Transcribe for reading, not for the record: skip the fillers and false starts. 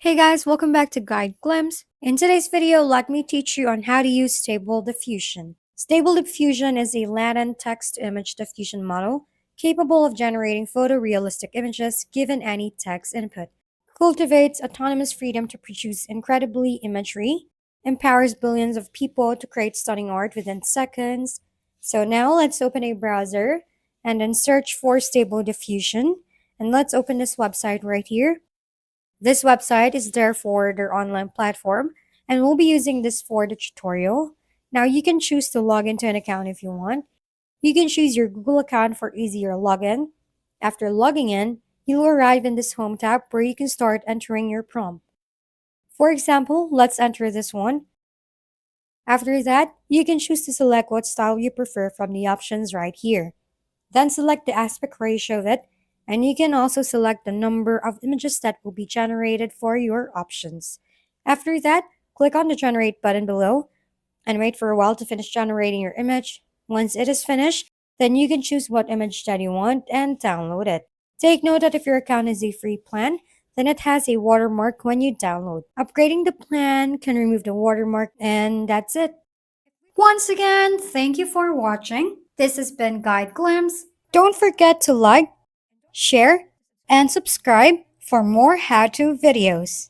Hey guys, welcome back to Guide Glimpse. In today's video, let me teach you on how to use Stable Diffusion. Stable Diffusion is a latent text-to-image diffusion model capable of generating photorealistic images given any text input. Cultivates autonomous freedom to produce incredibly imagery, empowers billions of people to create stunning art within seconds. So now let's open a browser and then search for Stable Diffusion. And let's open this website right here. This website is therefore their online platform, and we'll be using this for the tutorial. Now you can choose to log into an account if you want. You can choose your Google account for easier login. After logging in, you'll arrive in this home tab where you can start entering your prompt. For example, let's enter this one. After that, you can choose to select what style you prefer from the options right here. Then select the aspect ratio of it, and you can also select the number of images that will be generated for your options. After that, click on the Generate button below and wait for a while to finish generating your image. Once it is finished, then you can choose what image that you want and download it. Take note that if your account is a free plan, then it has a watermark when you download. Upgrading the plan can remove the watermark, and that's it. Once again, thank you for watching. This has been Guide Glimpse. Don't forget to like, share, and subscribe for more how-to videos.